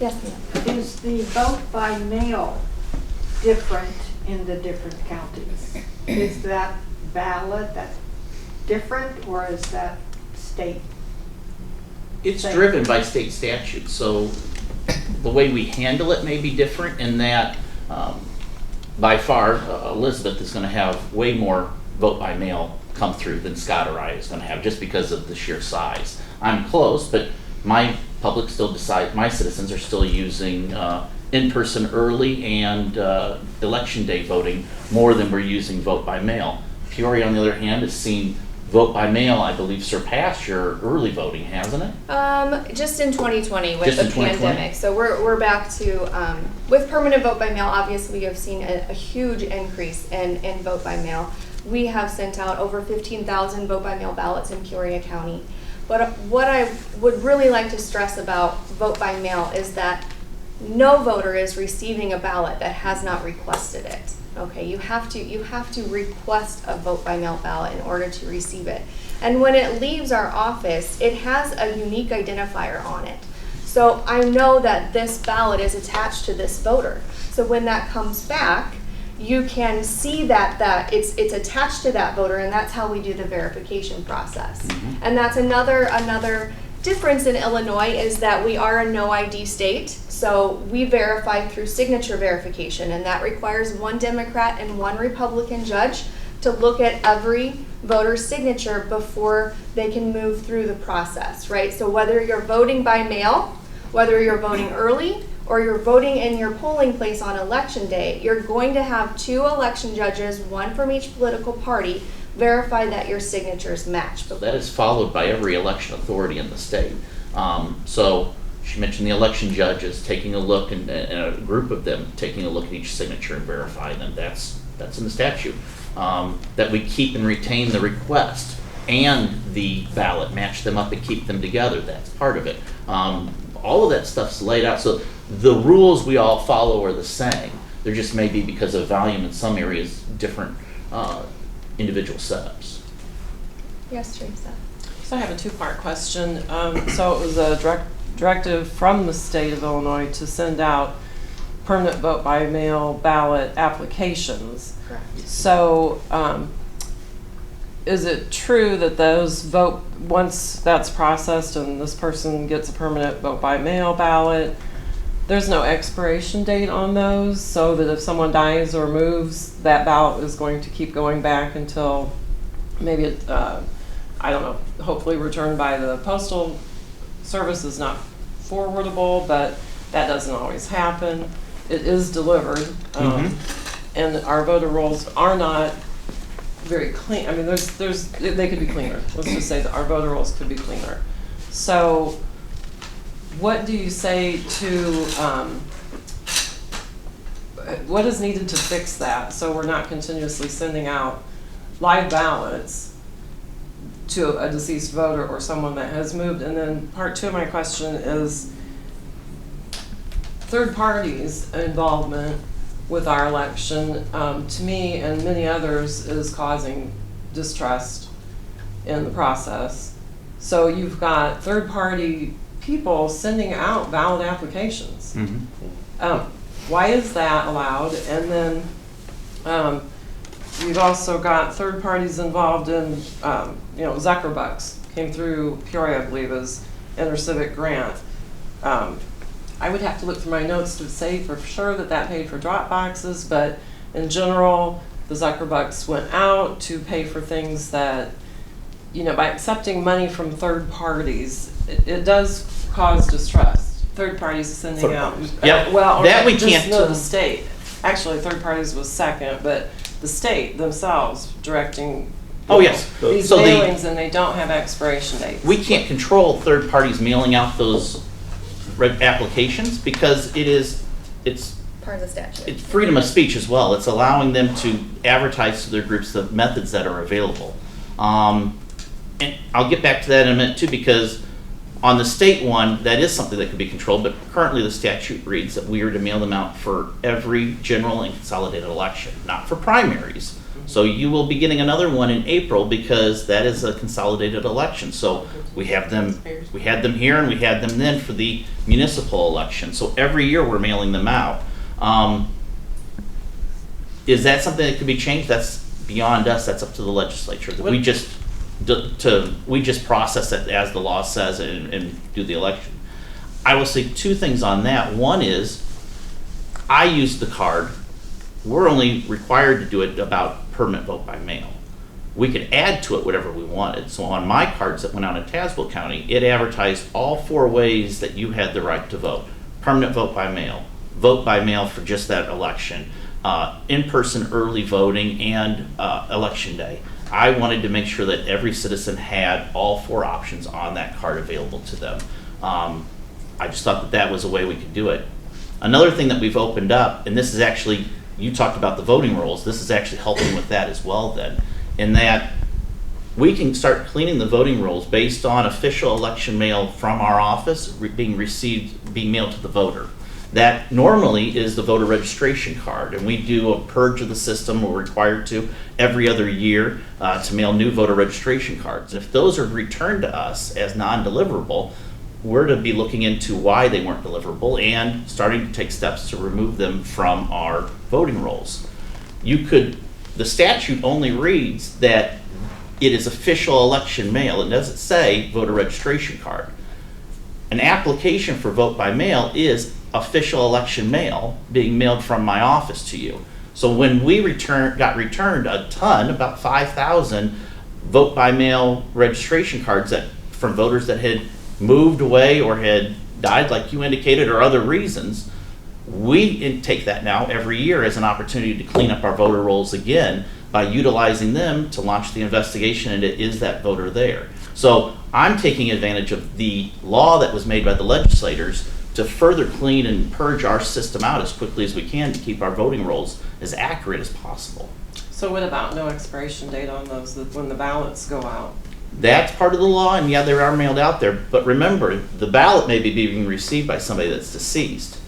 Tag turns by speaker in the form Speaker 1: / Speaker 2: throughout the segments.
Speaker 1: Yes, ma'am.
Speaker 2: Is the vote by mail different in the different counties? Is that ballot that's different, or is that state?
Speaker 3: It's driven by state statute, so the way we handle it may be different in that by far Elizabeth is going to have way more vote by mail come through than Scott or I is going to have, just because of the sheer size. I'm close, but my public still decides, my citizens are still using in-person early and election day voting more than we're using vote by mail. Peoria, on the other hand, has seen vote by mail, I believe, surpass your early voting, hasn't it?
Speaker 1: Just in 2020 with
Speaker 3: Just
Speaker 1: the
Speaker 3: in 2020?
Speaker 1: pandemic. So we're back to, with permanent vote by mail, obviously we have seen a huge increase in vote by mail. We have sent out over 15,000 vote by mail ballots in Peoria County. But what I would really like to stress about vote by mail is that no voter is receiving a ballot that has not requested it. Okay, you have to request a vote by mail ballot in order to receive it. And when it leaves our office, it has a unique identifier on it. So I know that this ballot is attached to this voter. So when that comes back, you can see that it's attached to that voter, and that's how we do the verification process.
Speaker 3: Mm-hmm.
Speaker 1: And that's another difference in Illinois, is that we are a no ID state, so we verify through signature verification, and that requires one Democrat and one Republican judge to look at every voter's signature before they can move through the process, right? So whether you're voting by mail, whether you're voting early, or you're voting in your polling place on election day, you're going to have two election judges, one from each political party, verify that your signatures match.
Speaker 3: That is followed by every election authority in the state. So she mentioned the election judges taking a look, and a group of them taking a look at each signature and verifying them. That's in the statute. That we keep and retain the request and the ballot, match them up and keep them together. That's part of it. All of that stuff's laid out. So the rules we all follow are the same. There just may be, because of volume in some areas, different individual setups.
Speaker 1: Yes, Teresa.
Speaker 4: So I have a two-part question. So it was a directive from the state of Illinois to send out permanent vote by mail ballot applications.
Speaker 1: Correct.
Speaker 4: So is it true that those vote, once that's processed and this person gets a permanent vote by mail ballot, there's no expiration date on those, so that if someone dies or moves, that ballot is going to keep going back until maybe it, I don't know, hopefully returned by the postal service is not forwardable, but that doesn't always happen. It is delivered, and our voter rolls are not very clean. I mean, they could be cleaner. Let's just say that our voter rolls could be cleaner. So what do you say to, what is needed to fix that, so we're not continuously sending out live ballots to a deceased voter or someone that has moved? And then part two of my question is third parties' involvement with our election, to me and many others, is causing distrust in the process. So you've got third party people sending out valid applications. Why is that allowed? And then we've also got third parties involved in, Zuckerbucks came through Peoria, I believe, as intercivic grant. I would have to look through my notes to say for sure that paid for drop boxes, but in general, the Zuckerbucks went out to pay for things that, by accepting money from third parties, it does cause distrust. Third parties sending out.
Speaker 3: Yep.
Speaker 4: Well,
Speaker 3: that we
Speaker 4: just
Speaker 3: can't.
Speaker 4: No, the state. Actually, third parties was second, but the state themselves directing.
Speaker 3: Oh yes.
Speaker 4: These mailings, and they don't have expiration dates.
Speaker 3: We can't control third parties mailing out those applications, because it's
Speaker 1: Part of the statute.
Speaker 3: it's freedom of speech as well. It's allowing them to advertise to their groups the methods that are available. And I'll get back to that in a minute too, because on the state one, that is something that could be controlled, but currently the statute reads that we are to mail them out for every general and consolidated election, not for primaries. So you will be getting another one in April because that is a consolidated election. So we had them here and we had them then for the municipal election. So every year we're mailing them out. Is that something that could be changed? That's beyond us. That's up to the legislature. We just process it as the law says and do the election. I will say two things on that. One is I use the card. We're only required to do it about permanent vote by mail. We could add to it whatever we wanted. So on my cards that went out in Tazewell County, it advertised all 4 ways that you had the right to vote. Permanent vote by mail for just that election, in-person early voting, and election day. I wanted to make sure that every citizen had all 4 options on that card available to them. I just thought that that was a way we could do it. Another thing that we've opened up, and this is actually, you talked about the voting rolls, this is actually helping with that as well then, in that we can start cleaning the voting rolls based on official election mail from our office being mailed to the voter. That normally is the voter registration card, and we do a purge of the system. We're required to every other year to mail new voter registration cards. If those are returned to us as non-deliverable, we're to be looking into why they weren't deliverable and starting to take steps to remove them from our voting rolls. The statute only reads that it is official election mail. It doesn't say voter registration card. An application for vote by mail is official election mail being mailed from my office to you. So when we got returned a ton, about 5,000 vote by mail registration cards from voters that had moved away or had died, like you indicated, or other reasons, we take that now every year as an opportunity to clean up our voter rolls again by utilizing them to launch the investigation into is that voter there. So I'm taking advantage of the law that was made by the legislators to further clean and purge our system out as quickly as we can to keep our voting rolls as accurate as possible.
Speaker 4: So what about no expiration date on those when the ballots go out?
Speaker 3: That's part of the law, and yeah, they are mailed out there. But remember, the ballot may be being received by somebody that's deceased.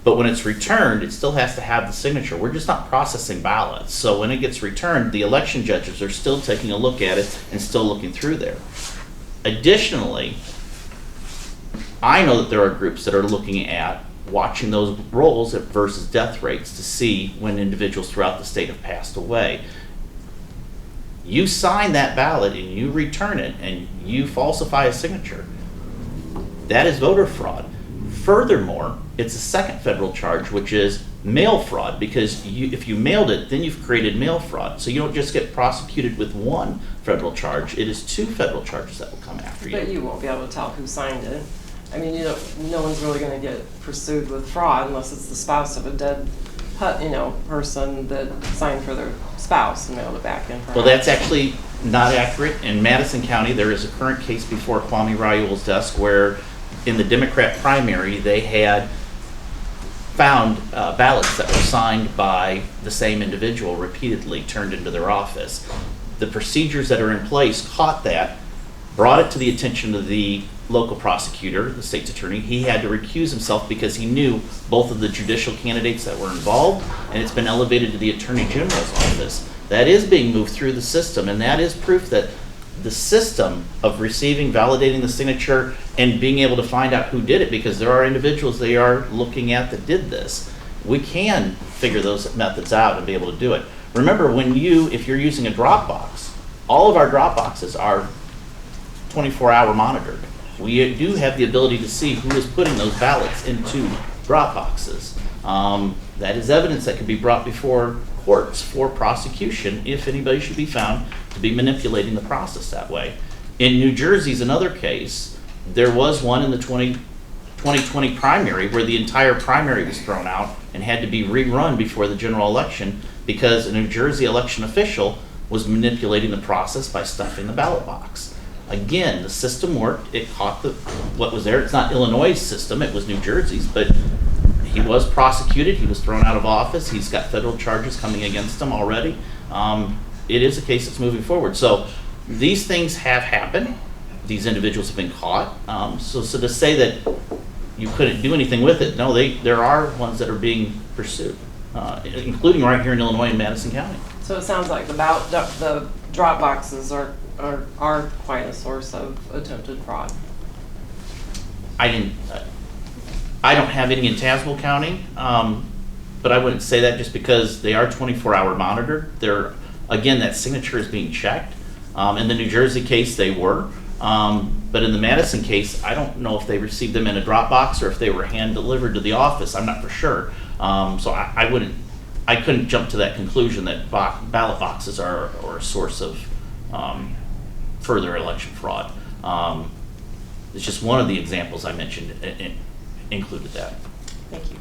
Speaker 3: But when it's returned, it still has to have the signature. We're just not processing ballots. So when it gets returned, the election judges are still taking a look at it and still looking through there. Additionally, I know that there are groups that are looking at watching those rolls versus death rates to see when individuals throughout the state have passed away. You sign that ballot and you return it and you falsify a signature. That is voter fraud. Furthermore, it's a second federal charge, which is mail fraud, because if you mailed it, then you've created mail fraud. So you don't just get prosecuted with one federal charge, it is 2 federal charges that will come after you.
Speaker 4: But you won't be able to tell who signed it. I mean, no one's really going to get pursued with fraud unless it's the spouse of a dead person that signed for their spouse and mailed it back in.
Speaker 3: Well, that's actually not accurate. In Madison County, there is a current case before Kwame Raoul's desk where in the Democrat primary, they had found ballots that were signed by the same individual repeatedly turned into their office. The procedures that are in place caught that, brought it to the attention of the local prosecutor, the state's attorney. He had to recuse himself because he knew both of the judicial candidates that were involved, and it's been elevated to the Attorney General's office. That is being moved through the system, and that is proof that the system of receiving, validating the signature, and being able to find out who did it, because there are individuals they are looking at that did this. We can figure those methods out and be able to do it. Remember, if you're using a Dropbox, all of our Dropboxes are 24-hour monitored. We do have the ability to see who is putting those ballots into Dropboxes. That is evidence that could be brought before courts for prosecution if anybody should be found to be manipulating the process that way. In New Jersey's another case, there was one in the 2020 primary where the entire primary was thrown out and had to be rerun before the general election because a New Jersey election official was manipulating the process by stuffing the ballot box. Again, the system worked. It caught what was there. It's not Illinois' system. It was New Jersey's, but he was prosecuted. He was thrown out of office. He's got federal charges coming against him already. It is a case that's moving forward. So these things have happened. These individuals have been caught. So to say that you couldn't do anything with it, no, there are ones that are being pursued, including right here in Illinois in Madison County.
Speaker 4: So it sounds like the drop boxes are quite a source of attempted fraud.
Speaker 3: I don't have any in Tazewell County, but I wouldn't say that just because they are 24-hour monitored. They're, again, that signature is being checked. In the New Jersey case, they were. But in the Madison case, I don't know if they received them in a Dropbox or if they were hand delivered to the office. I'm not for sure. So I couldn't jump to that conclusion that ballot boxes are a source of further election fraud. It's just one of the examples I mentioned included that.
Speaker 4: Thank you.